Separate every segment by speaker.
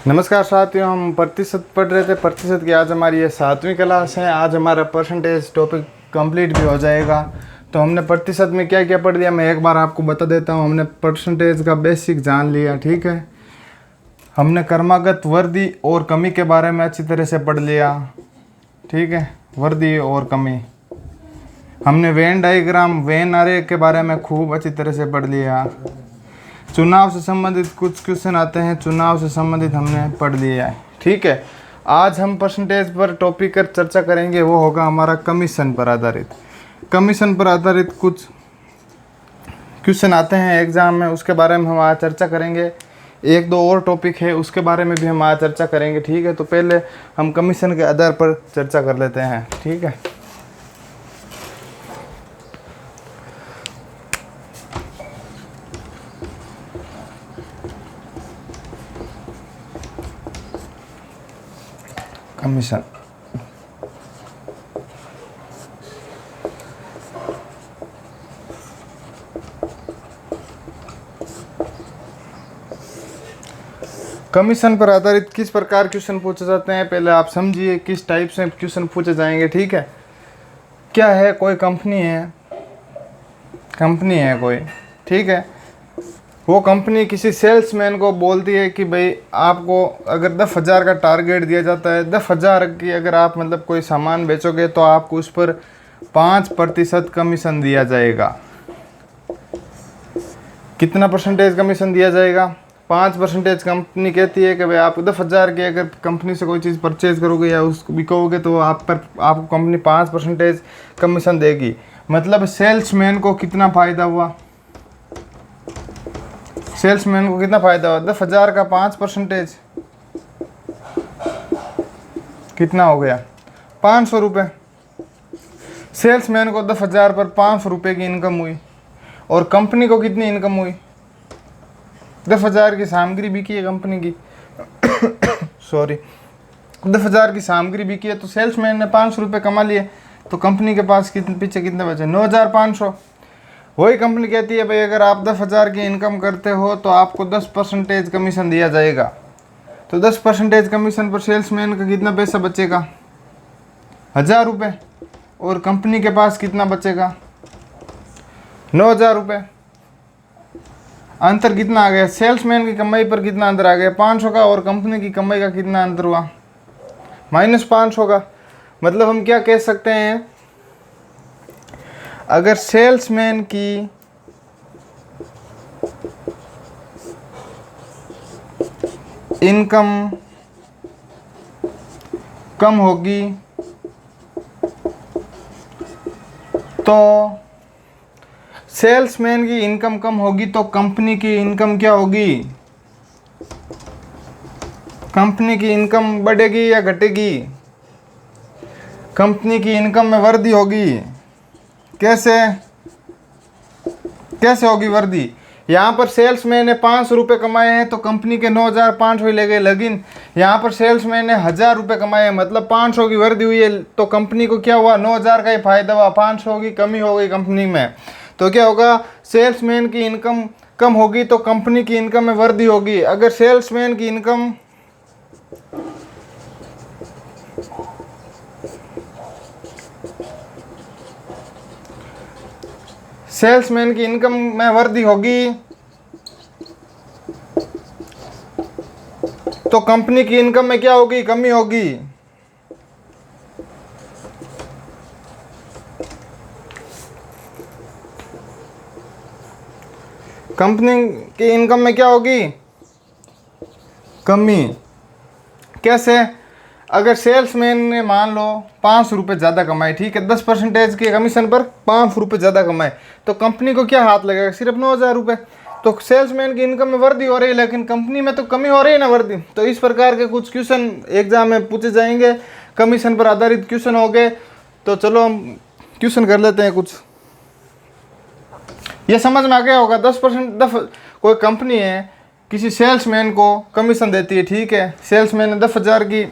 Speaker 1: नमस्कार साथियों, हम प्रतिशत पढ़ रहे थे। प्रतिशत की आज हमारी ये 7वीं क्लास है। आज हमारा परसेंटेज टॉपिक कंप्लीट भी हो जाएगा। तो हमने प्रतिशत में क्या क्या पढ़ लिया मैं एक बार आपको बता देता हूँ। हमने परसेंटेज का बेसिक जान लिया, ठीक है। हमने क्रमागत वृद्धि और कमी के बारे में अच्छी तरह से पढ़ लिया, ठीक है। वृद्धि और कमी। हमने वेन डायग्राम, वेन आरेख के बारे में खूब अच्छी तरह से पढ़ लिया। चुनाव से संबंधित कुछ क्वेश्चन आते हैं, चुनाव से संबंधित हमने पढ़ लिया है, ठीक है। आज हम परसेंटेज पर टॉपिक पर चर्चा करेंगे, वो होगा हमारा कमीशन पर आधारित। कमीशन पर आधारित कुछ क्वेश्चन आते हैं एग्ज़ाम में, उसके बारे में हम आज चर्चा करेंगे। एक दो और टॉपिक है उसके बारे में भी हम आज चर्चा करेंगे, ठीक है। तो पहले हम कमीशन के आधार पर चर्चा कर लेते हैं, ठीक है। कमीशन कमीशन पर आधारित किस प्रकार क्वेश्चन पूछे जाते हैं, पहले आप समझिए किस टाइप से क्वेश्चन पूछे जाएंगे, ठीक है। क्या है, कोई कंपनी है कोई, ठीक है। वो कंपनी किसी सेल्समैन को बोलती है कि भाई आपको अगर 10,000 का टारगेट दिया जाता है, 10,000 की अगर आप मतलब कोई सामान बेचोगे तो आपको उस पर 5% कमीशन दिया जाएगा। कितना परसेंटेज कमीशन दिया जाएगा? 5% कंपनी कहती है कि भाई आप 10,000 की अगर कंपनी से कोई चीज़ परचेज करोगे या उसको बिकोगे तो आपको कंपनी 5% कमीशन देगी। मतलब सेल्समैन को कितना फ़ायदा हुआ? सेल्समैन को कितना फ़ायदा हुआ? 10,000 का 5% कितना हो गया? 500 रुपये। सेल्समैन को 10,000 पर 500 रुपये की इनकम हुई। और कंपनी को कितनी इनकम हुई? 10,000 की सामग्री बिकी है कंपनी की सॉरी 10,000 की सामग्री बिकी है तो सेल्समैन ने 500 रुपये कमा लिए, तो कंपनी के पास पीछे कितने बचे? 9,500। वही कंपनी कहती है भाई अगर आप 10,000 की इनकम करते हो तो आपको 10% कमीशन दिया जाएगा। तो 10% कमीशन पर सेल्समैन का कितना पैसा बचेगा? 1,000 रुपये। और कंपनी के पास कितना बचेगा? 9,000 रुपये। अंतर कितना आ गया? सेल्समैन की कमाई पर कितना अंतर आ गया? 500 का। और कंपनी की कमाई का कितना अंतर हुआ? -500 का। मतलब हम क्या कह सकते हैं, अगर सेल्समैन की इनकम कम होगी तो सेल्समैन की इनकम कम होगी तो कंपनी की इनकम क्या होगी? कंपनी की इनकम बढ़ेगी या घटेगी? कंपनी की इनकम में वृद्धि होगी। कैसे होगी वृद्धि? यहाँ पर सेल्समैन ने 500 रुपये कमाए हैं तो कंपनी के 9,500 ही लगे, लेकिन यहाँ पर सेल्समैन ने 1,000 रुपये कमाए हैं, मतलब 500 की वृद्धि हुई है। तो कंपनी को क्या हुआ? 9,000 का ही फायदा हुआ, 500 की कमी हो गई कंपनी में। तो क्या होगा? सेल्समैन की इनकम कम होगी तो कंपनी की इनकम में वृद्धि होगी। अगर सेल्समैन की इनकम में वृद्धि होगी तो कंपनी की इनकम में क्या होगी? कमी होगी। कंपनी की इनकम में क्या होगी? कमी। कैसे? अगर सेल्समैन ने मान लो 500 रुपये ज़्यादा कमाए, ठीक है, 10% के कमीशन पर 500 रुपये ज़्यादा कमाए, तो कंपनी को क्या हाथ लगेगा? सिर्फ 9,000 रुपये। तो सेल्समैन की इनकम में वृद्धि हो रही है लेकिन कंपनी में तो कमी हो रही है ना, वृद्धि। तो इस प्रकार के कुछ क्वेश्चन एग्जाम में पूछे जाएंगे, कमीशन पर आधारित क्वेश्चन हो गए। तो चलो हम क्वेश्चन कर लेते हैं कुछ। ये समझ में आ गया होगा। 10% कोई कंपनी है किसी सेल्समैन को कमीशन देती है, ठीक है। सेल्समैन ने 10,000 की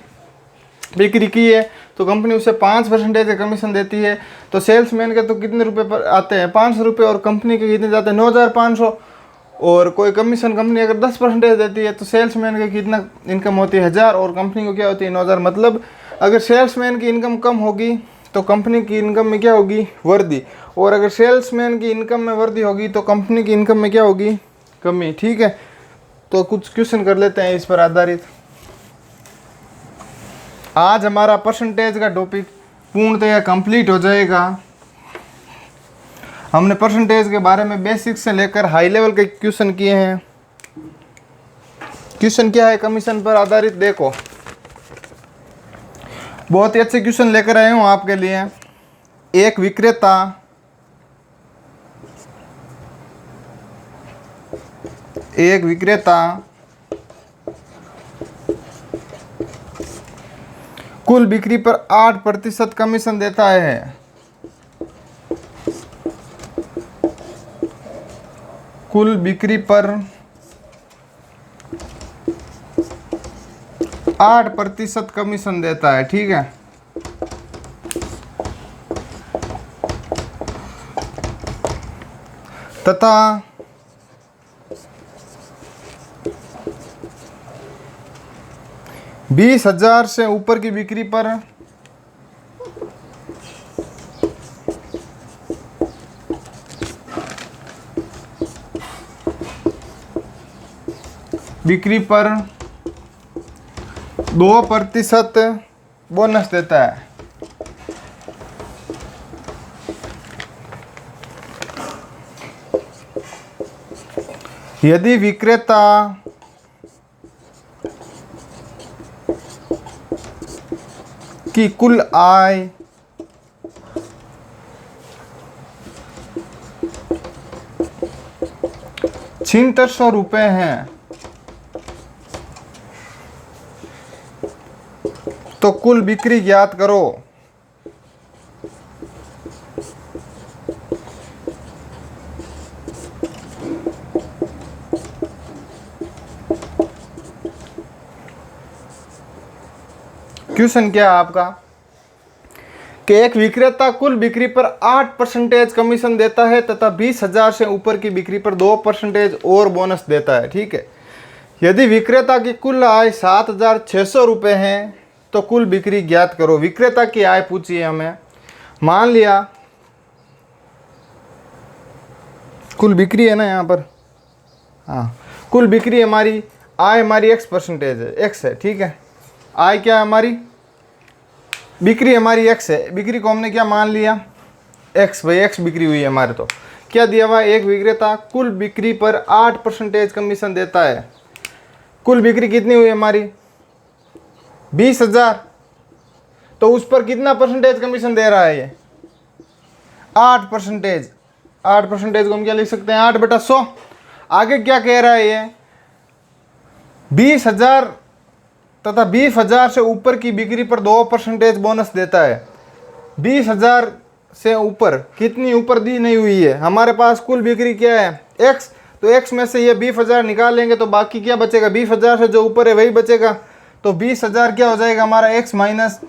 Speaker 1: बिक्री की है तो कंपनी उसे 5% कमीशन देती है। तो सेल्समैन के तो कितने रुपए पर आते हैं? 500 रुपये। और कंपनी के कितने जाते हैं? 9,500। और कोई कमीशन कंपनी अगर 10% देती है तो सेल्समैन की कितना इनकम होती है 1000 और कंपनी को क्या होती है 9000। मतलब अगर सेल्समैन की इनकम कम होगी तो कंपनी की इनकम में क्या होगी वृद्धि, और अगर सेल्समैन की इनकम में वृद्धि होगी तो कंपनी की इनकम में क्या होगी कमी। ठीक है, तो कुछ क्वेश्चन कर लेते हैं इस पर आधारित। आज हमारा परसेंटेज का टॉपिक पूर्णतः कंप्लीट हो जाएगा। हमने परसेंटेज के बारे में बेसिक से लेकर हाई लेवल के क्वेश्चन किए हैं। क्वेश्चन क्या है कमीशन पर आधारित, देखो बहुत ही अच्छे क्वेश्चन लेकर आया हूं आपके लिए। एक विक्रेता कुल बिक्री पर 8% कमीशन देता है। कुल बिक्री पर 8% कमीशन देता है। ठीक है, तथा 20,000 से ऊपर की बिक्री पर बिक्री पर 2% बोनस देता है। यदि विक्रेता की कुल आय 7600 रुपये है तो कुल बिक्री ज्ञात करो। क्वेश्चन क्या है आपका कि एक विक्रेता कुल बिक्री पर 8% कमीशन देता है तथा 20,000 से ऊपर की बिक्री पर 2% और बोनस देता है। ठीक है, यदि विक्रेता की कुल आय 7,600 रुपये है तो कुल बिक्री ज्ञात करो। विक्रेता की आय पूछी है हमें, मान लिया कुल बिक्री है ना यहाँ पर, हाँ कुल बिक्री हमारी आय हमारी x% है, x है। ठीक है, आय क्या है हमारी, बिक्री हमारी x है, बिक्री को हमने क्या मान लिया x, भाई x बिक्री हुई है हमारे। तो क्या दिया हुआ, एक विक्रेता कुल बिक्री पर 8% कमीशन देता है। कुल बिक्री कितनी हुई हमारी 20,000, तो उस पर कितना परसेंटेज कमीशन दे रहा है ये 8%। 8% को हम क्या लिख सकते हैं 8/100। आगे क्या कह रहा है ये 20,000 तथा 20,000 से ऊपर की बिक्री पर 2% बोनस देता है। 20,000 से ऊपर, कितनी ऊपर दी नहीं हुई है, हमारे पास कुल बिक्री क्या है x, तो x में से ये 20,000 निकाल लेंगे तो बाकी क्या बचेगा, 20,000 से जो ऊपर है वही बचेगा। तो 20,000 क्या हो जाएगा हमारा x माइनस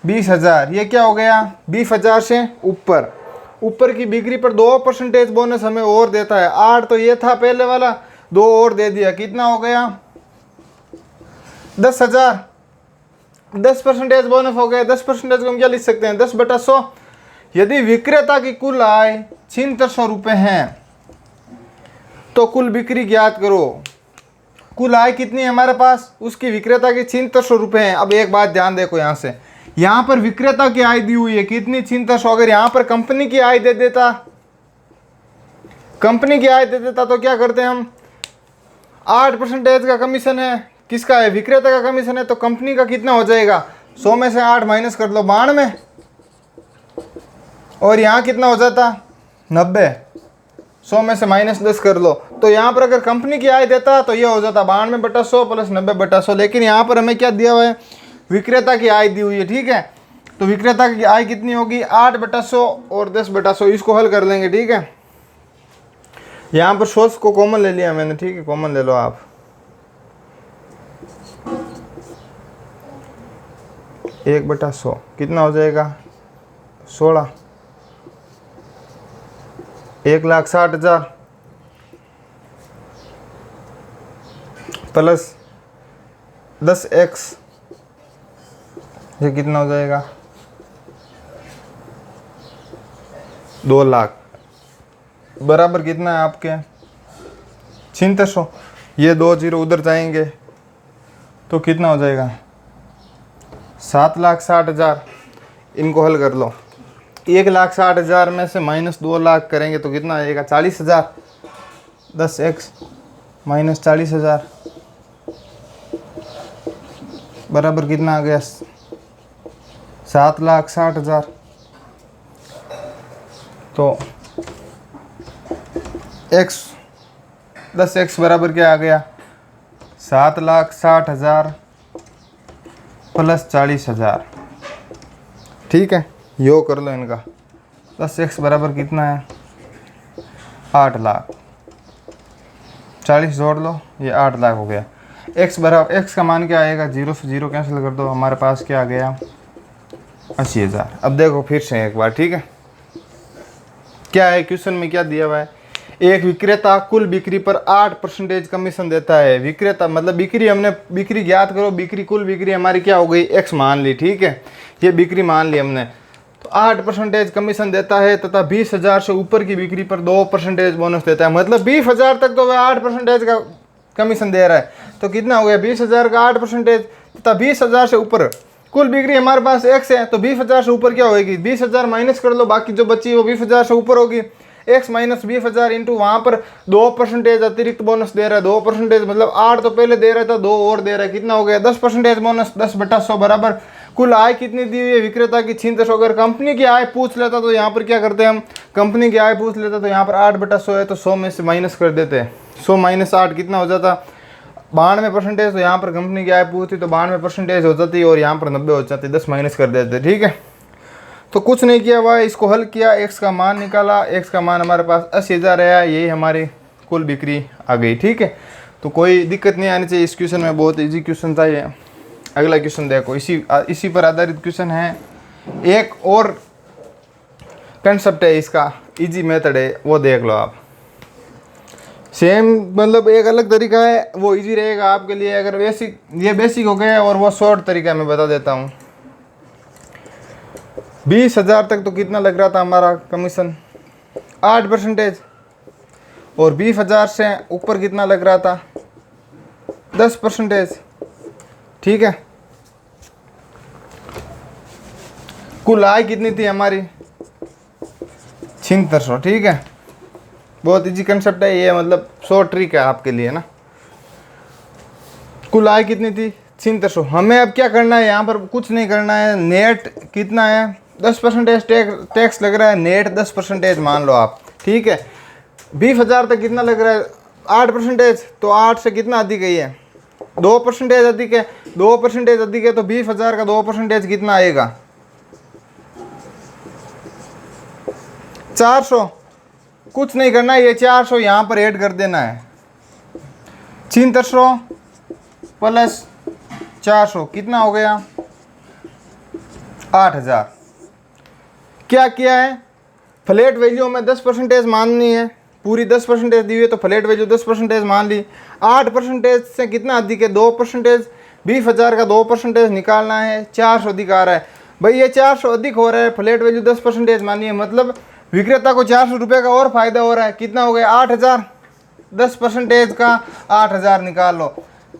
Speaker 1: 20,000, ये क्या हो गया 20,000 से ऊपर की बिक्री पर 2% बोनस हमें और देता है। 8 तो ये था पहले वाला, 2 और दे दिया, कितना हो गया 10,000। 10% बोनस हो गया। 10% को हम क्या लिख सकते हैं 10/100। यदि विक्रेता की कुल आय 7600 रुपये है तो कुल बिक्री ज्ञात करो। कुल आय कितनी है हमारे पास, उसकी विक्रेता की 7600 रुपये है। अब एक बात ध्यान देखो, यहाँ पर विक्रेता की आय दी हुई है कितनी 7600। अगर यहाँ पर कंपनी की आय दे देता, तो क्या करते हैं हम 8% का कमीशन है, किसका है विक्रेता का कमीशन है, तो कंपनी का कितना हो जाएगा 100 में से 8 माइनस कर लो 92, और यहाँ कितना हो जाता 90, 100 में से -10 कर लो। तो यहाँ पर अगर कंपनी की आय देता तो ये हो जाता 92/100 प्लस 90/100। लेकिन यहाँ पर हमें क्या दिया हुआ है विक्रेता की आय दी हुई है। ठीक है, तो विक्रेता की आय कितनी होगी 8/100 और 10/100, इसको हल कर लेंगे। ठीक है, यहाँ पर 100 को कॉमन ले लिया मैंने। ठीक है, कॉमन ले लो आप, 1/100 कितना हो जाएगा 16, 1,60,000 प्लस 10x, ये कितना हो जाएगा 2 लाख, बराबर कितना है आपके 7600। ये 2 जीरो उधर जाएंगे तो कितना हो जाएगा 7,60,000। इनको हल कर लो, 1,60,000 में से माइनस 2 लाख करेंगे तो कितना आएगा 40,000। 10x माइनस 40,000 बराबर कितना आ गया 7,60,000। तो x 10x बराबर क्या आ गया 7,60,000 प्लस 40,000। ठीक है, योग कर लो इनका। 10x बराबर कितना है 8 लाख, 40 जोड़ लो, ये 8 लाख हो गया। x बराबर x का मान क्या आएगा, 0 से 0 कैंसिल कर दो, हमारे पास क्या आ गया 80,000। अब देखो फिर से एक बार, ठीक है, क्या है क्वेश्चन में क्या दिया हुआ है, एक विक्रेता कुल बिक्री पर 8% कमीशन देता है। विक्रेता मतलब बिक्री, हमने बिक्री ज्ञात करो, बिक्री कुल बिक्री हमारी क्या हो गई x मान ली, ठीक है, ये बिक्री मान ली हमने। तो 8% कमीशन देता है तथा 20,000 से ऊपर की बिक्री पर 2% बोनस देता है। मतलब 20,000 तक तो वह 8% का कमीशन दे रहा है, तो कितना हो गया 20,000 का 8% तथा 20,000 से ऊपर। कुल बिक्री हमारे पास x है, तो 20,000 से ऊपर क्या होगी 20,000 माइनस कर लो, बाकी जो बची वो 20,000 से ऊपर होगी। x माइनस 20,000 इंटू वहाँ पर 2% अतिरिक्त बोनस दे रहा है, 2% मतलब 8 तो पहले दे रहा था, 2 और दे रहा है, कितना हो गया 10% बोनस, 10/100 बराबर। कुल आय कितनी दी हुई है विक्रेता की 7600। अगर कंपनी की आय पूछ लेता तो यहाँ पर क्या करते हैं हम, कंपनी की आय पूछ लेता तो यहाँ पर 8/100 है, तो 100 में से माइनस कर देते हैं। 100 माइनस 8 कितना हो जाता 92%। तो यहाँ पर कंपनी की आय पूछती तो 92% हो जाती और यहाँ पर 90 हो जाती, 10 माइनस कर देते, ठीक है। तो कुछ नहीं किया हुआ, इसको हल किया, x का मान निकाला, x का मान हमारे पास 80,000 है, यही हमारी कुल बिक्री आ गई, ठीक है। तो कोई दिक्कत नहीं आनी चाहिए इस क्वेश्चन में, बहुत इजी क्वेश्चन था ये। अगला क्वेश्चन देखो, इसी पर आधारित क्वेश्चन है। एक और कंसेप्ट है इसका, इजी मेथड है, वो देख लो आप। सेम मतलब एक अलग तरीका है, वो इजी रहेगा आपके लिए। अगर बेसिक, ये बेसिक हो गया और वो शॉर्ट तरीका मैं बता देता हूँ। 20,000 तक तो कितना लग रहा था हमारा कमीशन 8%, और 20,000 से ऊपर कितना लग रहा था 10%, ठीक है। कुल आय कितनी थी हमारी 7600, ठीक है। बहुत इजी कंसेप्ट है ये, मतलब शॉर्ट ट्रिक है आपके लिए ना। कुल आय कितनी थी 7600। हमें अब क्या करना है, यहाँ पर कुछ नहीं करना है। नेट कितना है 10% टैक्स लग रहा है, नेट 10% मान लो आप, ठीक है। 20,000 तक कितना लग रहा है 8%, तो 8 से कितना अधिक है ये 2% अधिक है, 2% अधिक है, तो 20,000 का 2% कितना आएगा 400। कुछ नहीं करना है, ये 400 यहाँ पर ऐड कर देना है। 7600 प्लस 400 कितना हो गया 8,000। क्या किया है, फ्लैट वैल्यू में 10% माननी है, पूरी 10% दी हुई है तो फ्लैट वैल्यू 10% मान ली। 8% से कितना अधिक है 2%, 20,000 का 2% निकालना है, 400 अधिक आ रहा है। भाई ये 400 अधिक हो रहा है, फ्लैट वैल्यू 10% मानी है, मतलब विक्रेता को 400 रुपये का और फायदा हो रहा है। कितना हो गया 8,000, 10% का 8,000 निकाल लो।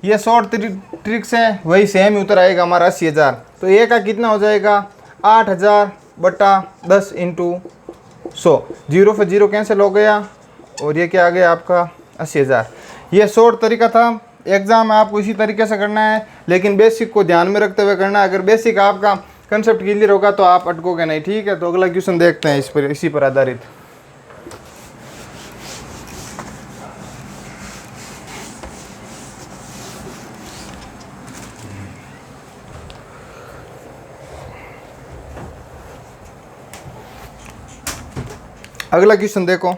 Speaker 1: ये शॉर्ट ट्रिक से वही सेम ही उतर आएगा हमारा 80,000। तो ये का कितना हो जाएगा 8,000/10 इंटू 100, 0 से 0 कैंसिल हो गया और ये क्या आ गया आपका 80,000। ये शॉर्ट तरीका था, एग्जाम में आपको इसी तरीके से करना है, लेकिन बेसिक को ध्यान में रखते हुए करना है। अगर बेसिक आपका कंसेप्ट क्लियर होगा तो आप अटकोगे नहीं, ठीक है। तो अगला क्वेश्चन देखते हैं इस पर, इसी पर आधारित। अगला क्वेश्चन देखो,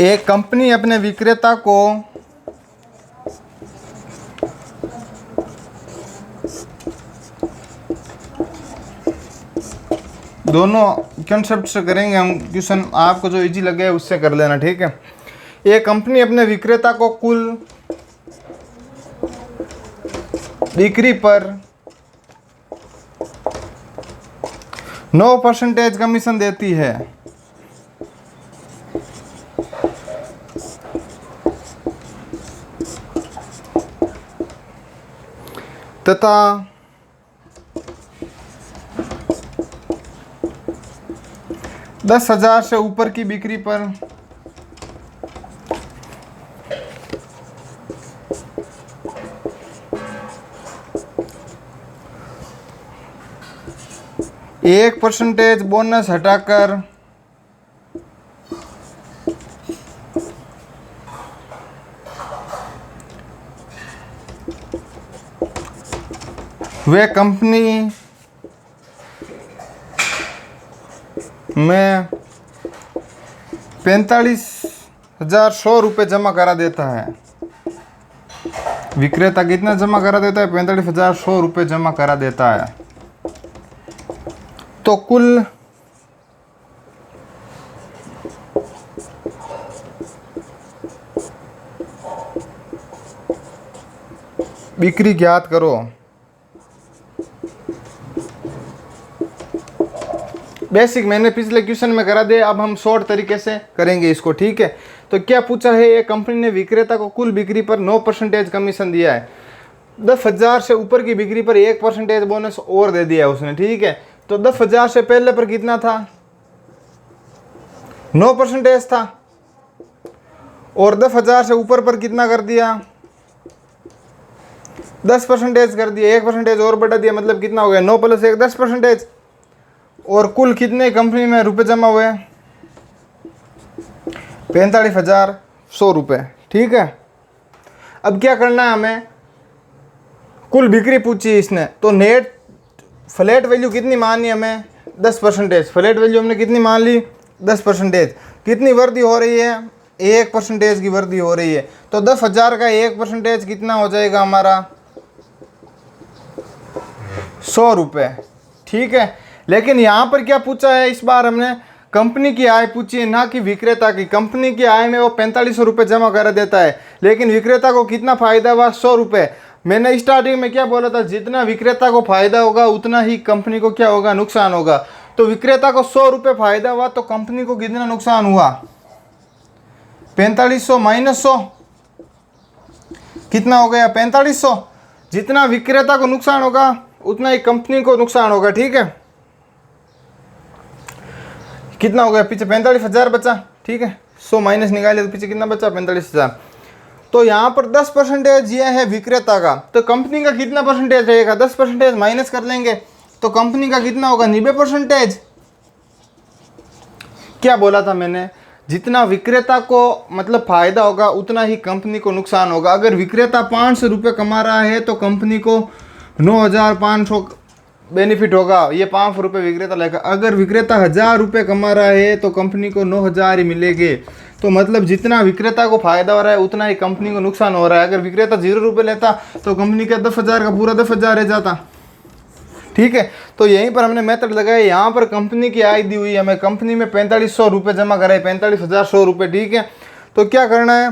Speaker 1: एक कंपनी अपने विक्रेता को दोनों कंसेप्ट से करेंगे हम क्वेश्चन, आपको जो इजी लगे उससे कर लेना, ठीक है। एक कंपनी अपने विक्रेता को कुल बिक्री पर 9% कमीशन देती है तथा 10,000 से ऊपर की बिक्री पर एक % बोनस हटाकर वे कंपनी में 45,100 रुपये जमा करा देता है। विक्रेता कितना जमा करा देता है? 45,100 रुपये जमा करा देता है। तो कुल बिक्री ज्ञात करो। बेसिक मैंने पिछले क्वेश्चन में करा दे, अब हम शॉर्ट तरीके से करेंगे इसको, ठीक है। तो क्या पूछा है, ये कंपनी ने विक्रेता को कुल बिक्री पर 9% कमीशन दिया है। 10,000 से ऊपर की बिक्री पर 1% बोनस और दे दिया है उसने, ठीक है। तो 10,000 से पहले पर कितना था? 9% था। और 10,000 से ऊपर पर कितना कर दिया? 10% कर दिया, 1% और बढ़ा दिया, मतलब कितना हो गया? 9 + 1 10%। और कुल कितने कंपनी में रुपए जमा हुए? 45,100 रुपये, ठीक है। अब क्या करना है हमें? कुल बिक्री पूछी इसने, तो नेट फ्लैट वैल्यू कितनी माननी है हमें? 10%। फ्लैट वैल्यू हमने कितनी मान ली? 10%। कितनी वृद्धि हो रही है? 1% की वृद्धि हो रही है। तो 10,000 का 1% कितना हो जाएगा हमारा? 100 रुपये, ठीक है। लेकिन यहाँ पर क्या पूछा है इस बार हमने? कंपनी की आय पूछी है, ना कि विक्रेता की। कंपनी की आय में वो 4500 रुपये जमा कर देता है, लेकिन विक्रेता को कितना फायदा हुआ? 100 रुपये। मैंने स्टार्टिंग में क्या बोला था? जितना विक्रेता को फायदा होगा उतना ही कंपनी को क्या होगा? नुकसान होगा। तो विक्रेता को 100 रुपये फायदा हुआ, तो कंपनी को कितना नुकसान हुआ? 4500 - 100 कितना हो गया? 4500। जितना विक्रेता को नुकसान होगा उतना ही कंपनी को नुकसान होगा, ठीक है। कितना हो गया? पीछे 45,000 बचा, ठीक है। 100 माइनस निकाले तो पीछे कितना बचा? 45,000। तो यहाँ पर 10% ये है विक्रेता का, तो कंपनी का कितना परसेंटेज रहेगा? 10% माइनस कर लेंगे तो कंपनी का कितना होगा? 90%। क्या बोला था मैंने? जितना विक्रेता को मतलब फायदा होगा उतना ही कंपनी को नुकसान होगा। अगर विक्रेता 500 रुपये कमा रहा है तो कंपनी को 9,500 बेनिफिट होगा, ये 500 रुपये विक्रेता लेगा। अगर विक्रेता 1,000 रुपये कमा रहा है तो कंपनी को 9,000 ही मिलेंगे। तो मतलब जितना विक्रेता को फायदा हो रहा है उतना ही कंपनी को नुकसान हो रहा है। अगर विक्रेता 0 रुपये लेता तो कंपनी का 10,000 का पूरा 10,000 रह जाता, ठीक है। तो यहीं पर हमने मेथड लगाया। यहाँ पर कंपनी की आय दी हुई है हमें, कंपनी में 4500 रुपये जमा कराए, 45,100 रुपये, ठीक है। तो क्या करना है?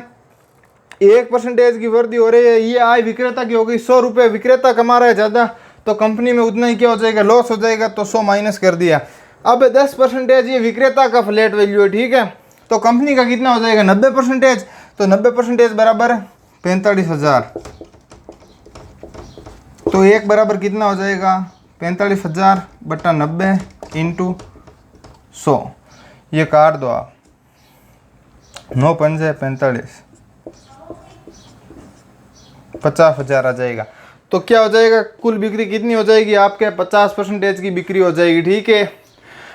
Speaker 1: 1% की वृद्धि हो रही है, ये आय विक्रेता की हो गई 100 रुपये। विक्रेता कमा रहा है ज़्यादा तो कंपनी में उतना ही क्या हो जाएगा? लॉस हो जाएगा। तो 100 माइनस कर दिया। अब 10% ये विक्रेता का फ्लैट वैल्यू है, ठीक है। तो कंपनी का कितना हो जाएगा? 90%। तो 90% बराबर 45,000। तो 1 बराबर कितना हो जाएगा? 45,000 बटा 90 × 100। ये काट दो आप, 9 × 5 = 45, 50,000 आ जाएगा। तो क्या हो जाएगा? कुल बिक्री कितनी हो जाएगी आपके? 50% की बिक्री हो जाएगी, ठीक है।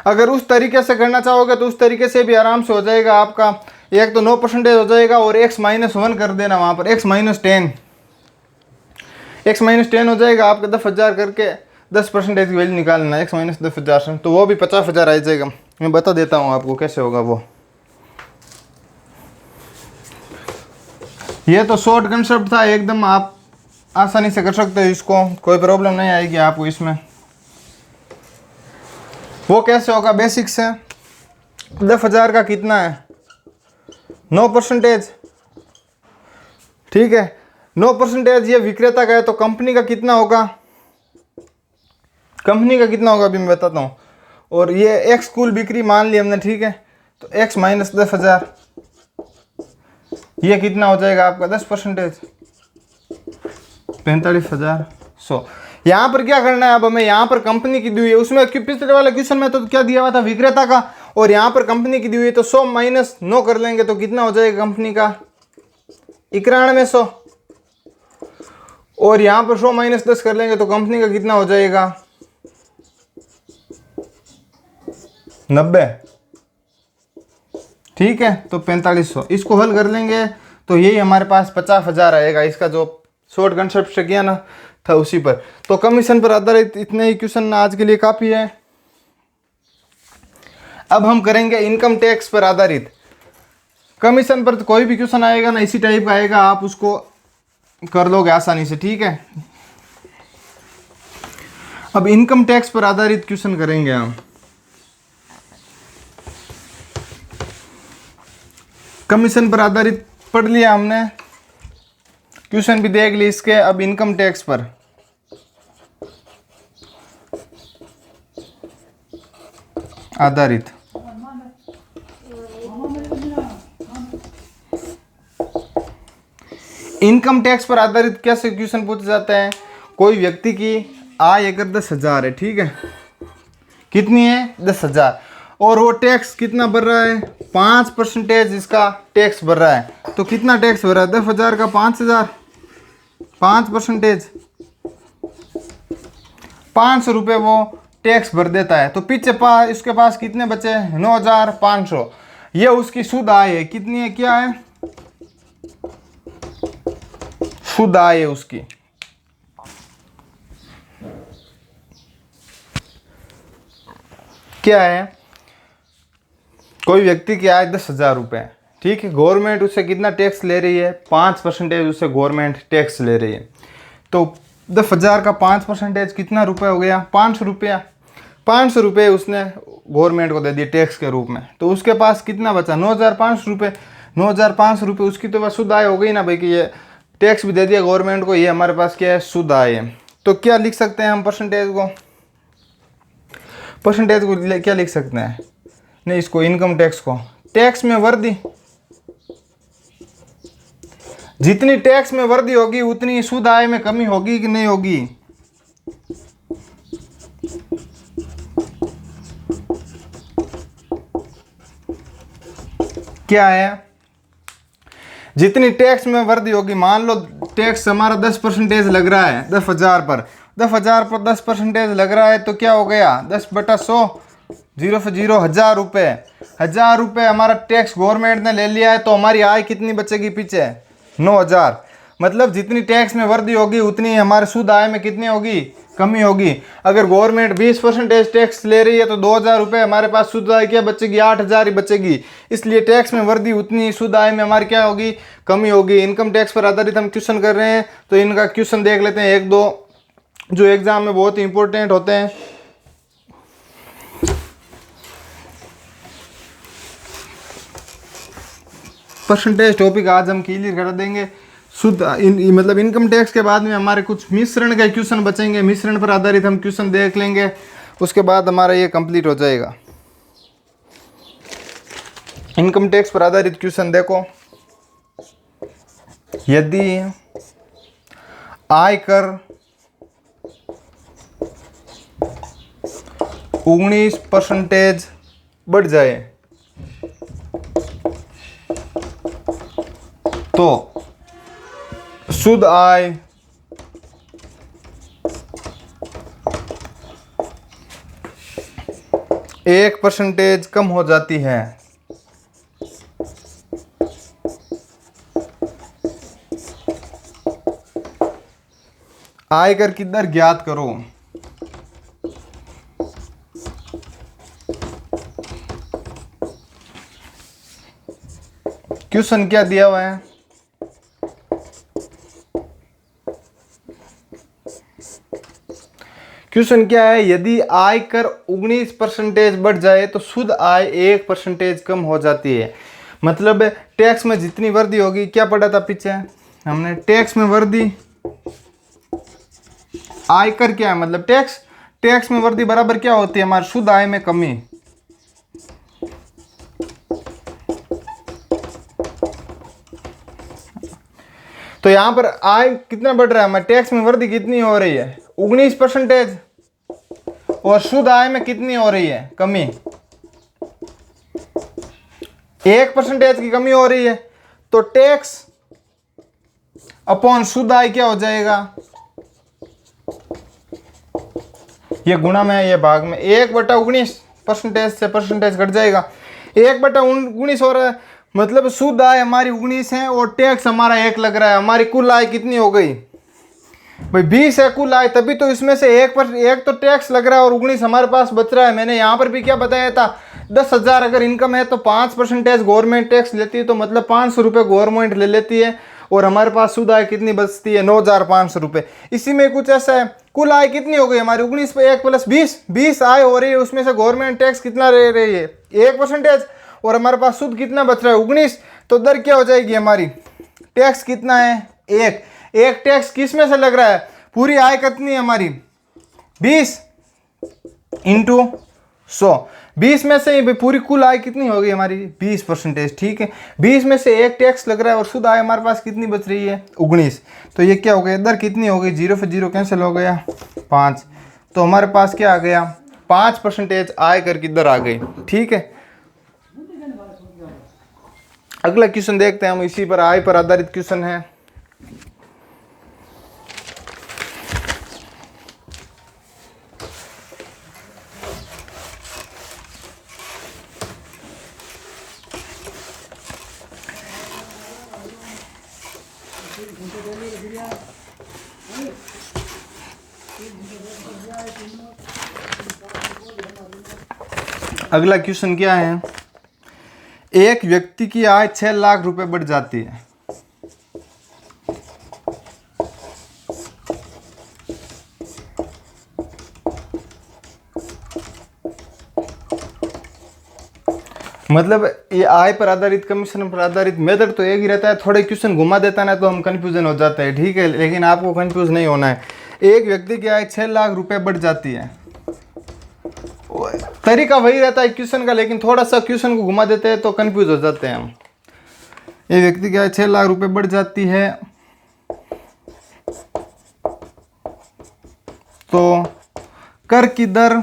Speaker 1: अगर उस तरीके से करना चाहोगे तो उस तरीके से भी आराम से हो जाएगा आपका। एक तो 9% हो जाएगा और x - 1 कर देना वहाँ पर, x - 10, x - 10 हो जाएगा आपका। 10,000 करके 10% की वैल्यू निकालना, x - 10,000, तो वो भी 50,000 आ जाएगा। मैं बता देता हूँ आपको कैसे होगा वो। ये तो शॉर्ट कंसेप्ट था एकदम, आप आसानी से कर सकते हो इसको, कोई प्रॉब्लम नहीं आएगी आपको इसमें। वो कैसे होगा, बेसिक से 10,000 का कितना है 9%। ठीक है, 9% ये विक्रेता का है, तो कंपनी का कितना होगा, कंपनी का कितना होगा अभी मैं बताता हूँ। और ये एक्स कुल बिक्री मान ली हमने, ठीक है, तो x माइनस 10,000 ये कितना हो जाएगा आपका 10%, 45,100। यहाँ पर क्या करना है अब हमें, यहाँ पर कंपनी की दी हुई है, उसमें पिछले वाले क्वेश्चन में तो क्या दिया हुआ था विक्रेता का, और यहाँ पर कंपनी की दी हुई है, तो 100 माइनस 9 कर लेंगे तो कितना हो जाएगा कंपनी का 9100, और यहाँ पर 100 माइनस 10 कर लेंगे तो कंपनी का कितना हो जाएगा 90। ठीक है, तो 4500 इसको हल कर लेंगे तो यही हमारे पास 50,000 आएगा। इसका जो शॉर्ट कंसेप्ट से किया ना था उसी पर। तो कमीशन पर आधारित इतने ही क्वेश्चन आज के लिए काफ़ी है। अब हम करेंगे इनकम टैक्स पर आधारित। कमीशन पर तो कोई भी क्वेश्चन आएगा ना इसी टाइप का आएगा, आप उसको कर लोगे आसानी से। ठीक है, अब इनकम टैक्स पर आधारित क्वेश्चन करेंगे हम। कमीशन पर आधारित पढ़ लिया हमने, क्वेश्चन भी देख लिए इसके। अब इनकम टैक्स पर आधारित इनकम टैक्स पर आधारित कैसे क्वेश्चन पूछे जाते हैं। कोई व्यक्ति की आय अगर 10,000 है, ठीक है, कितनी है 10,000, और वो टैक्स कितना भर रहा है 5% इसका टैक्स भर रहा है, तो कितना टैक्स भर रहा है 10,000 का 5,000, 5%, 500 रुपये वो टैक्स भर देता है। तो पीछे इसके पास कितने बचे 9,500, ये उसकी शुद्ध आय है। कितनी है, क्या है शुद्ध आय है उसकी। क्या है, कोई व्यक्ति की आय 10,000 रुपये, ठीक है, गवर्नमेंट उससे कितना टैक्स ले रही है 5% उससे गवर्नमेंट टैक्स ले रही है। तो 10,000 का 5% कितना रुपये हो गया 500 रुपया। 500 रुपये उसने गवर्नमेंट को दे दिए टैक्स के रूप में, तो उसके पास कितना बचा 9,500 रुपये। 9,500 रुपये उसकी तो बस शुद्ध आय हो गई ना भाई, कि ये टैक्स भी दे दिया गवर्नमेंट को, ये हमारे पास क्या है शुद्ध आय है। तो क्या लिख सकते हैं हम परसेंटेज को क्या लिख सकते हैं, नहीं इसको इनकम टैक्स को टैक्स में वृद्धि, जितनी टैक्स में वृद्धि होगी उतनी शुद्ध आय में कमी होगी कि नहीं होगी। क्या है, जितनी टैक्स में वृद्धि होगी, मान लो टैक्स हमारा 10% लग रहा है 10,000 पर, 10,000 पर 10% लग रहा है, तो क्या हो गया 10/100, 0 से 0 1,000 रुपये। 1,000 रुपये हमारा टैक्स गवर्नमेंट ने ले लिया है, तो हमारी आय कितनी बचेगी पीछे 9,000। मतलब जितनी टैक्स में वृद्धि होगी उतनी हमारे शुद्ध आय में कितनी होगी कमी होगी। अगर गवर्नमेंट 20% टैक्स ले रही है तो 2,000 रुपये हमारे पास शुद्ध आय क्या बचेगी 8,000 ही बचेगी। इसलिए टैक्स में वृद्धि उतनी शुद्ध आय में हमारी क्या होगी कमी होगी। इनकम टैक्स पर आधारित हम क्वेश्चन कर रहे हैं, तो इनका क्वेश्चन देख लेते हैं एक दो जो एग्जाम में बहुत ही इंपॉर्टेंट होते हैं। परसेंटेज टॉपिक आज हम क्लियर कर देंगे। शुद्ध मतलब इनकम टैक्स के बाद में हमारे कुछ मिश्रण के क्वेश्चन बचेंगे, मिश्रण पर आधारित हम क्वेश्चन देख लेंगे, उसके बाद हमारा ये कंप्लीट हो जाएगा। इनकम टैक्स पर आधारित क्वेश्चन देखो, यदि आयकर 19% बढ़ जाए तो शुद्ध आय 1% कम हो जाती है। आयकर की दर ज्ञात करो। क्वेश्चन क्या दिया हुआ है, क्वेश्चन क्या है, यदि आय कर 19% बढ़ जाए तो शुद्ध आय 1% कम हो जाती है। मतलब टैक्स में जितनी वृद्धि होगी, क्या पढ़ा था पीछे हमने, टैक्स में वृद्धि, आयकर क्या है मतलब टैक्स, टैक्स में वृद्धि बराबर क्या होती है हमारे शुद्ध आय में कमी। तो यहां पर आय कितना बढ़ रहा है हमारे, टैक्स में वृद्धि कितनी हो रही है 19%, और शुद्ध आय में कितनी हो रही है कमी, 1% की कमी हो रही है। तो टैक्स अपॉन शुद्ध आय क्या हो जाएगा, ये गुणा में ये भाग में 1/19% से परसेंटेज घट जाएगा, 1/19 हो रहा है, मतलब शुद्ध आय हमारी 19 है और टैक्स हमारा 1 लग रहा है। हमारी कुल आय कितनी हो गई भाई 20 है कुल आय, तभी तो इसमें से 1 तो टैक्स लग रहा है और 19 हमारे पास बच रहा है। मैंने यहाँ पर भी क्या बताया था, 10,000 अगर इनकम है तो 5% गवर्नमेंट टैक्स लेती है, तो मतलब 500 रुपये गवर्नमेंट ले लेती है, और हमारे पास शुद्ध आय कितनी बचती है 9,500 रुपये। इसी में कुछ ऐसा है, कुल आय कितनी हो गई हमारी 19 पे 1 + 20 आय हो रही है, उसमें से गवर्नमेंट टैक्स कितना ले रही है 1%, और हमारे पास शुद्ध कितना बच रहा है 19। तो दर क्या हो जाएगी हमारी, टैक्स कितना है 1 टैक्स किस में से लग रहा है, पूरी आय कितनी है हमारी 20 × 100, 20 में से ही पूरी कुल आय कितनी होगी हमारी 20%, ठीक है। 20 में से 1 टैक्स लग रहा है और शुद्ध आय हमारे पास कितनी बच रही है 19। तो ये क्या हो गया, दर कितनी हो गई, 0 से 0 कैंसिल हो गया 5, तो हमारे पास क्या आ गया 5% आय कर की दर आ गई, ठीक है। अगला क्वेश्चन देखते हैं हम, इसी पर आय पर आधारित क्वेश्चन है। अगला क्वेश्चन क्या है, एक व्यक्ति की आय 6 लाख रुपए बढ़ जाती है, मतलब ये आय पर आधारित कमीशन पर आधारित मेथड तो एक ही रहता है, थोड़े क्वेश्चन घुमा देता है ना तो हम कंफ्यूजन हो जाते हैं, ठीक है, लेकिन आपको कंफ्यूज नहीं होना है। एक व्यक्ति की आय 6 लाख रुपए बढ़ जाती है, तरीका वही रहता है क्वेश्चन का, लेकिन थोड़ा सा क्वेश्चन को घुमा देते हैं तो कंफ्यूज हो जाते हैं हम। एक व्यक्ति की आय 6 लाख रुपए बढ़ जाती है, तो कर की दर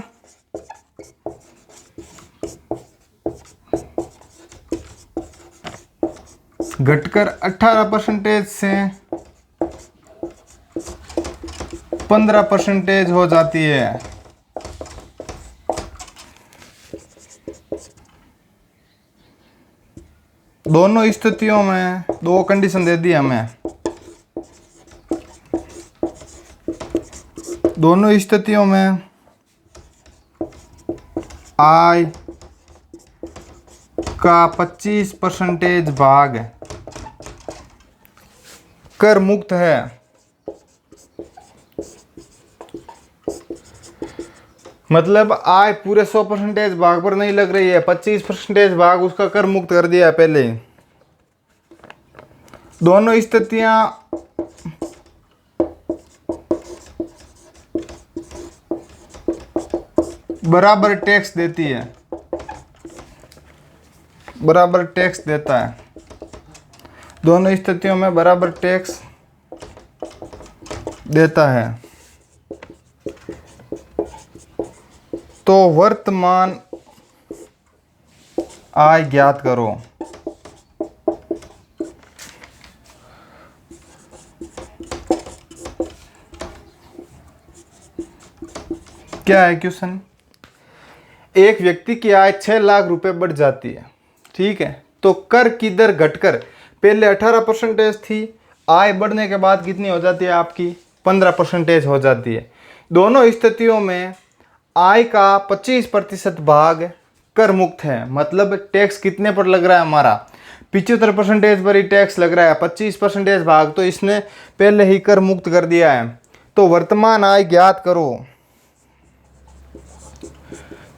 Speaker 1: घटकर 18% से 15% हो जाती है। दोनों स्थितियों में 2 कंडीशन दे दी हमें, दोनों स्थितियों में आय का 25% भाग कर मुक्त है। मतलब आय पूरे 100% भाग पर नहीं लग रही है, 25% भाग उसका कर मुक्त कर दिया है पहले। दोनों स्थितियां बराबर टैक्स देती है, बराबर टैक्स देता है, दोनों स्थितियों में बराबर टैक्स देता है। तो वर्तमान आय ज्ञात करो। क्या है क्वेश्चन, एक व्यक्ति की आय 6 लाख रुपए बढ़ जाती है, ठीक है, तो कर की दर घटकर पहले 18% थी, आय बढ़ने के बाद कितनी हो जाती है आपकी 15% हो जाती है। दोनों स्थितियों में आय का 25% भाग कर मुक्त है, मतलब टैक्स कितने पर लग रहा है हमारा 75% पर ही टैक्स लग रहा है, 25% भाग तो इसने पहले ही कर मुक्त कर दिया है। तो वर्तमान आय ज्ञात करो,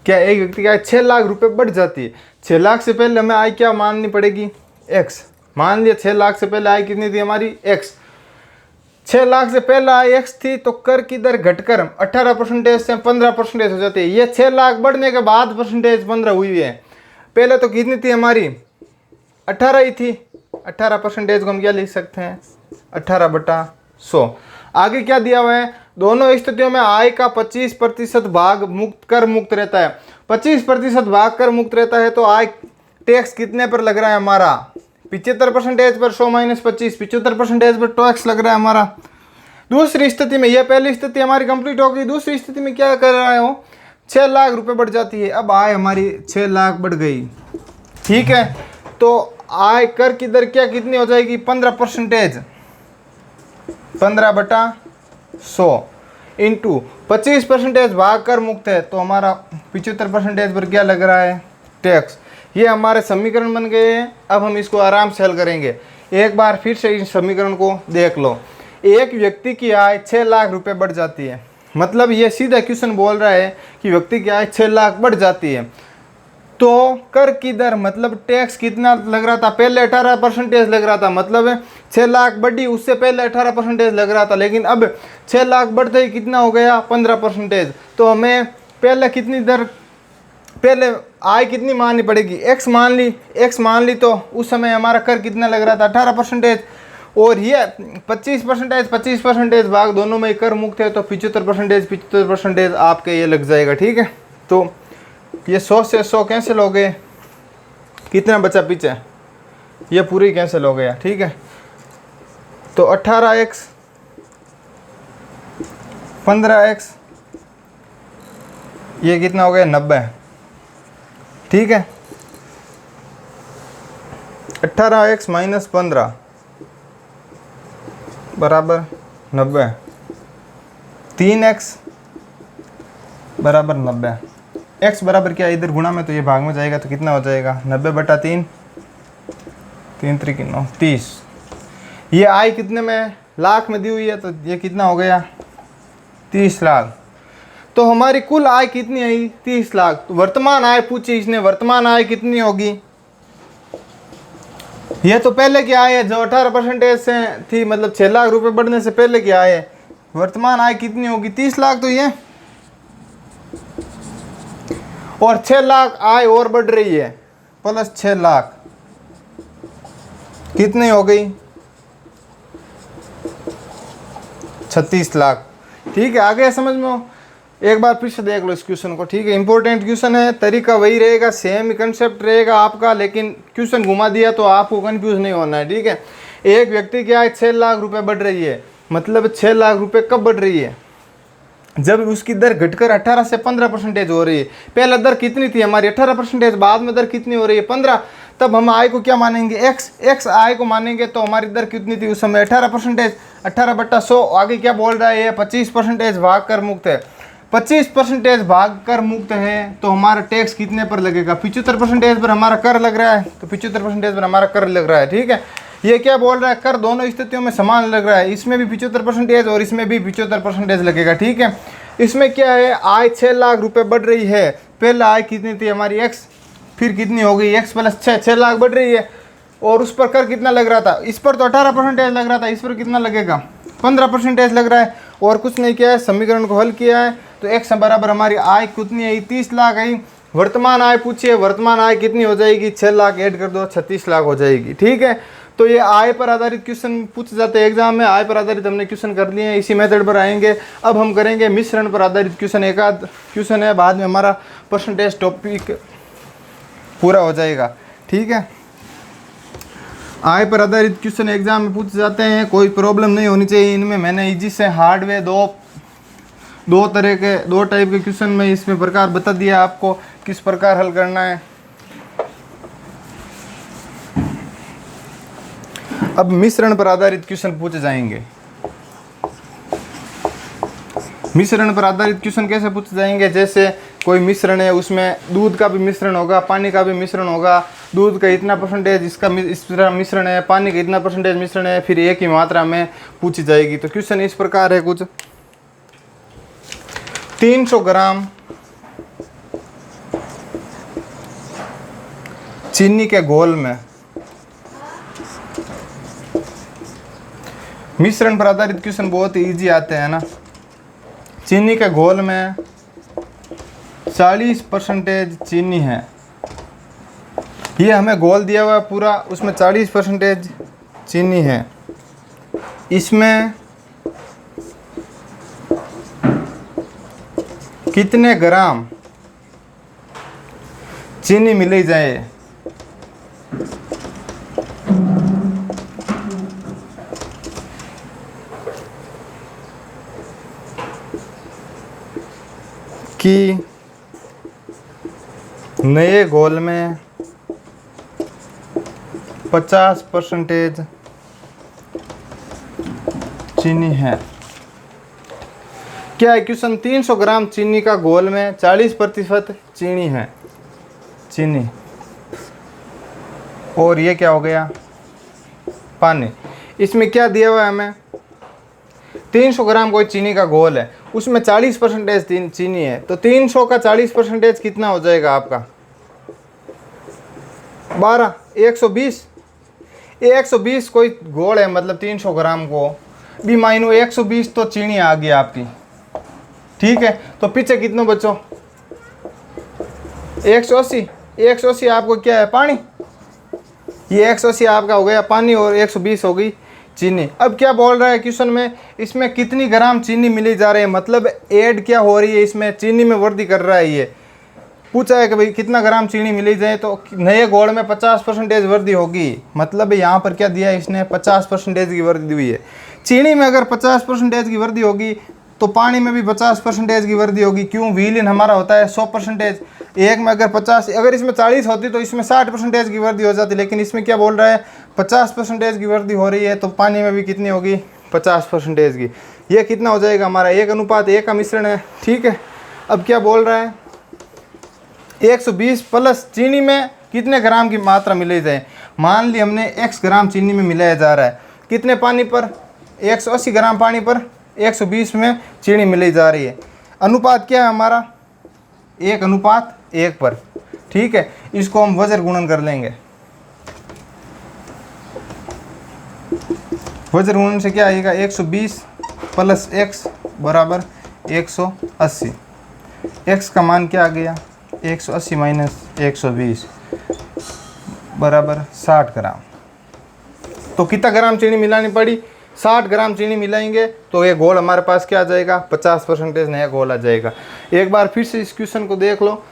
Speaker 1: क्या एक व्यक्ति की आय 6 लाख रुपए बढ़ जाती है। 6 लाख से पहले हमें आय क्या माननी पड़ेगी, एक्स। मान लिया 6 लाख से पहले आय कितनी थी हमारी, एक्स। 6 लाख से पहले आय एक्स थी तो कर की दर घटकर 18% से 15% हो जाती है। ये 6 लाख बढ़ने के बाद परसेंटेज 15 हुई है। पहले तो कितनी थी हमारी, 18 ही थी। 18% को हम क्या लिख सकते हैं, 18/100। आगे क्या दिया हुआ है, दोनों स्थितियों में आय का 25% भाग मुक्त कर मुक्त रहता है। 25% भाग कर मुक्त रहता है तो आय टैक्स कितने पर लग रहा है हमारा, 75% पर 100 - 25, 75% पर टैक्स लग रहा है हमारा। दूसरी स्थिति में, यह पहली स्थिति हमारी कंप्लीट हो गई। दूसरी स्थिति में क्या कर रहा है वो, 6 लाख रुपए बढ़ जाती है। अब आय हमारी 6 लाख बढ़ गई, ठीक है। तो आय कर की दर क्या कितनी हो जाएगी, 15%, 15/100 इंटू 25% भाग कर मुक्त है तो हमारा 75% पर क्या लग रहा है, टैक्स। ये हमारे समीकरण बन गए हैं। अब हम इसको आराम से हल करेंगे। एक बार फिर से इस समीकरण को देख लो। एक व्यक्ति की आय 6 लाख रुपए बढ़ जाती है, मतलब ये सीधा क्वेश्चन बोल रहा है कि व्यक्ति की आय 6 लाख बढ़ जाती है तो कर की दर मतलब टैक्स कितना लग रहा था, पहले 18% लग रहा था, मतलब 6 लाख बढ़ी, उससे पहले 18% लग रहा था, लेकिन अब 6 लाख बढ़ते ही कितना हो गया, 15%। तो हमें पहले कितनी दर, पहले आय कितनी माननी पड़ेगी, एक्स मान ली। एक्स मान ली तो उस समय हमारा कर कितना लग रहा था, 18%। और ये 25% भाग दोनों में कर मुक्त है तो 75% आपके ये लग जाएगा, ठीक है। तो ये 100 से 100 कैंसिल हो गए, कितना बचा पीछे, ये पूरी कैंसिल हो गया, ठीक है। तो 18x 15x ये कितना हो गया, 90, ठीक है। 18x - 15 बराबर 90, 3x बराबर 90। x बराबर क्या, इधर गुणा में तो ये भाग में जाएगा तो कितना हो जाएगा, 90/3, 3 3 9 30। ये आय कितने में, लाख में दी हुई है तो ये कितना हो गया, 30 लाख। तो हमारी कुल आय कितनी आई, 30 लाख। तो वर्तमान आय पूछी इसने, वर्तमान आय कितनी होगी, ये तो पहले की आय है जो 18% से थी, मतलब 6 लाख रुपए बढ़ने से पहले की आय है। वर्तमान आय कितनी होगी, 30 लाख। तो ये और 6 लाख आय और बढ़ रही है, प्लस 6 लाख कितनी हो गई, 36 लाख, ठीक है। आगे समझ में हो, एक बार फिर से देख लो इस क्वेश्चन को, ठीक है। इंपॉर्टेंट क्वेश्चन है, तरीका वही रहेगा, सेम कंसेप्ट रहेगा आपका, लेकिन क्वेश्चन घुमा दिया तो आपको कंफ्यूज नहीं होना है, ठीक है। एक व्यक्ति की आय 6 लाख रुपए बढ़ रही है, मतलब 6 लाख रुपए कब बढ़ रही है, जब उसकी दर घटकर 18 से 15% हो रही है। पहले दर कितनी थी हमारी, 18%, बाद में दर कितनी हो रही है, 15। तब हम आय को क्या मानेंगे, एक्स आय को मानेंगे तो हमारी दर कितनी थी उस समय, 18%, 18/100। आगे क्या बोल रहा है ये, 25% भाग कर मुक्त है। 25% भाग कर मुक्त है तो हमारा टैक्स कितने पर लगेगा, 75% पर हमारा कर लग रहा है, तो 75% पर हमारा कर लग रहा है, ठीक है। ये क्या बोल रहा है, कर दोनों स्थितियों में समान लग रहा है, इसमें भी 75% और इसमें भी 75% लगेगा, ठीक है। इसमें क्या है, आय 6 लाख रुपए बढ़ रही है, पहले आय कितनी थी हमारी, एक्स, फिर कितनी हो गई, एक्स प्लस 6 लाख बढ़ रही है, और उस पर कर कितना लग रहा था, इस पर तो 18% लग रहा था, इस पर कितना लगेगा, 15% लग रहा है। और कुछ नहीं किया है, समीकरण को हल किया है तो एक्स बराबर हमारी आय कितनी आई, 30 लाख आई। वर्तमान आय पूछिए, वर्तमान आय कितनी हो जाएगी, 6 लाख ऐड कर दो 36 लाख हो जाएगी, ठीक है। तो ये आय पर आधारित क्वेश्चन पूछे जाते हैं एग्जाम में, आय पर आधारित हमने क्वेश्चन कर लिए हैं, इसी मेथड पर आएंगे। अब हम करेंगे मिश्रण पर आधारित क्वेश्चन, एक आध क्वेश्चन है, बाद में हमारा परसेंटेज टॉपिक पूरा हो जाएगा, ठीक है। आय पर आधारित क्वेश्चन एग्जाम में पूछे जाते हैं, कोई प्रॉब्लम नहीं होनी चाहिए इनमें। मैंने इजी से हार्ड वे दो टाइप के क्वेश्चन में इसमें प्रकार बता दिया आपको किस प्रकार हल करना है। अब मिश्रण पर आधारित क्वेश्चन पूछे जाएंगे। मिश्रण पर आधारित क्वेश्चन कैसे पूछे जाएंगे, जैसे कोई मिश्रण है, उसमें दूध का भी मिश्रण होगा, पानी का भी मिश्रण होगा, दूध का इतना परसेंटेज इसका इस तरह मिश्रण है, पानी का इतना परसेंटेज मिश्रण है, फिर एक ही मात्रा में पूछी जाएगी। तो क्वेश्चन इस प्रकार है कुछ, 300 ग्राम चीनी के घोल में मिश्रण पर आधारित क्वेश्चन बहुत ही ईजी आते हैं ना। चीनी के घोल में 40% चीनी है, ये हमें घोल दिया हुआ है पूरा, उसमें 40% चीनी है। इसमें कितने ग्राम चीनी मिलाई जाए? कि नए घोल में 50% चीनी है। क्या है क्वेश्चन? 300 ग्राम चीनी का घोल में 40% चीनी है, चीनी, और ये क्या हो गया? पानी। इसमें क्या दिया हुआ है हमें? 300 ग्राम कोई चीनी का घोल है, उसमें 40% चीनी है, तो 300 का 40% कितना हो जाएगा आपका? 12, 120। 120 कोई घोल है, मतलब 300 ग्राम को भी माइनो 120 तो चीनी आ गई आपकी, ठीक है। तो पीछे कितने बचो? 180। 180 आपको क्या है? पानी। ये 180 आपका हो गया पानी और 120 हो गई चीनी। अब क्या बोल रहा है क्वेश्चन में? इसमें कितनी ग्राम चीनी मिली जा रही है, मतलब ऐड क्या हो रही है इसमें, चीनी में वृद्धि कर रहा है। ये पूछा है कि भाई कितना ग्राम चीनी मिली जाए, तो नए घोल में 50% वृद्धि होगी, मतलब यहाँ पर क्या दिया है इसने? 50% की वृद्धि हुई है। चीनी में अगर 50% की वृद्धि होगी तो पानी में भी 50% की वृद्धि होगी। क्यों? विलीन हमारा होता है 100%। एक में अगर 50, अगर इसमें 40 होती तो इसमें 60% की वृद्धि हो जाती, लेकिन इसमें क्या बोल रहा है? 50% की वृद्धि हो रही है, तो पानी में भी कितनी होगी? 50% की। ये कितना हो जाएगा हमारा? 1:1 का मिश्रण है, ठीक है। अब क्या बोल रहा है? 120 प्लस चीनी में कितने ग्राम की मात्रा मिलाई जाए? मान ली हमने x ग्राम चीनी में मिलाया जा रहा है, कितने पानी पर? 180 ग्राम पानी पर 120 में चीनी मिलाई जा रही है। अनुपात क्या है हमारा? 1:1 पर, ठीक है। इसको हम वज्र गुणन कर लेंगे। वज्र गुणन से क्या आएगा? 120 प्लस x बराबर 180। x का मान क्या आ गया? 180 माइनस 120 बराबर 60 ग्राम। तो कितना ग्राम चीनी मिलानी पड़ी? 60 ग्राम चीनी मिलाएंगे तो ये घोल हमारे पास क्या आ जाएगा? 50% नया घोल आ जाएगा। एक बार फिर से इस क्वेश्चन को देख लो।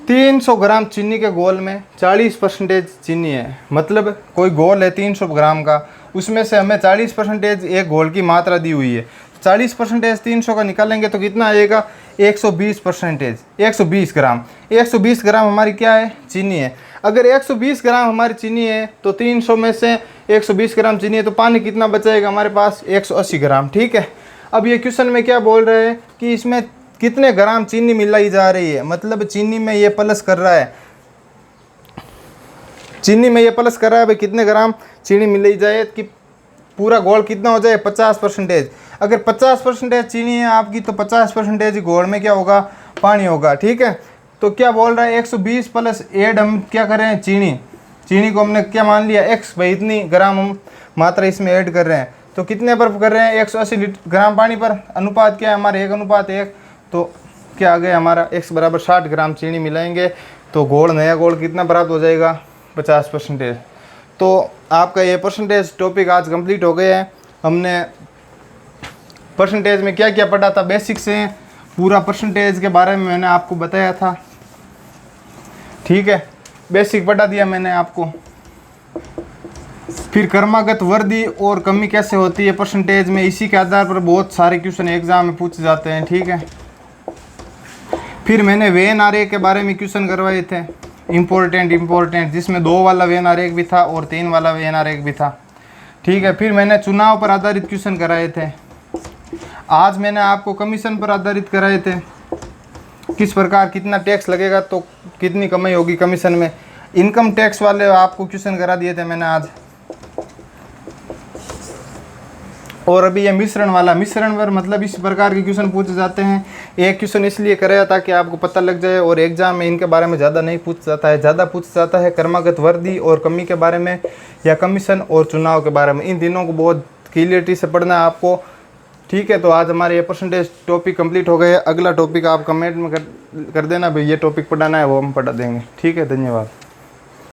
Speaker 1: 300 ग्राम चीनी के घोल में 40% चीनी है, मतलब कोई घोल है 300 ग्राम का, उसमें से हमें 40% एक घोल की मात्रा दी हुई है। 40% 300 का निकालेंगे तो कितना आएगा? 120%, 120 ग्राम। 120 ग्राम हमारी क्या है? चीनी है। अगर 120 ग्राम हमारी चीनी है तो 300 में से 120 ग्राम चीनी है, तो पानी कितना बचाएगा हमारे पास? 180 ग्राम, ठीक है। अब ये क्वेश्चन में क्या बोल रहे हैं कि इसमें कितने ग्राम चीनी मिलाई जा रही है, मतलब चीनी में ये प्लस कर रहा है, चीनी में ये प्लस कर रहा है भाई कितने ग्राम चीनी मिलाई जाए कि पूरा घोल कितना हो जाए? 50%। अगर 50% चीनी है आपकी तो 50% घोल में क्या होगा? पानी होगा, ठीक है। तो क्या बोल रहा है? 120 प्लस ऐड हम क्या कर रहे हैं? चीनी को हमने क्या मान लिया? x, भाई इतनी ग्राम हम मात्रा इसमें ऐड कर रहे हैं, तो कितने पर कर रहे हैं? 180 ग्राम पानी पर। अनुपात क्या है हमारे? 1:1। तो क्या आ गया हमारा? x बराबर 60 ग्राम चीनी मिलाएंगे तो घोल, नया घोल कितना प्राप्त हो जाएगा? 50%। तो आपका ये परसेंटेज टॉपिक आज कंप्लीट हो गया है। हमने परसेंटेज में क्या क्या पढ़ा था? बेसिक से पूरा परसेंटेज के बारे में मैंने आपको बताया था, ठीक है। बेसिक पढ़ा दिया मैंने आपको। फिर क्रमागत वृद्धि और कमी कैसे होती है परसेंटेज में, इसी के आधार पर बहुत सारे क्वेश्चन एग्जाम में पूछे जाते हैं, ठीक है। फिर मैंने वेन आरेख के बारे में क्वेश्चन करवाए थे, इम्पोर्टेंट, जिसमें 2 वाला वेन आरेख भी था और 3 वाला वेन आरेख भी था, ठीक है। फिर मैंने चुनाव पर आधारित क्वेश्चन कराए थे। आज मैंने आपको कमीशन पर आधारित कराए थे, किस प्रकार कितना टैक्स लगेगा तो कितनी कमाई होगी कमीशन में। इनकम टैक्स वाले आपको क्वेश्चन करा दिए थे मैंने आज। और अभी ये मिश्रण वाला, मिश्रण पर मतलब इस प्रकार के क्वेश्चन पूछे जाते हैं। एक क्वेश्चन इसलिए कराया ताकि आपको पता लग जाए, और एग्जाम में इनके बारे में ज़्यादा नहीं पूछ जाता है। ज़्यादा पूछ जाता है क्रमागत वर्दी और कमी के बारे में, या कमीशन और चुनाव के बारे में। इन तीनों को बहुत क्लियरिटी से पढ़ना है आपको। ठीक है, तो आज हमारे ये परसेंटेज टॉपिक कंप्लीट हो गए। अगला टॉपिक आप कमेंट में कर देना भाई ये टॉपिक पढ़ाना है, वो हम पढ़ा देंगे। ठीक है, धन्यवाद।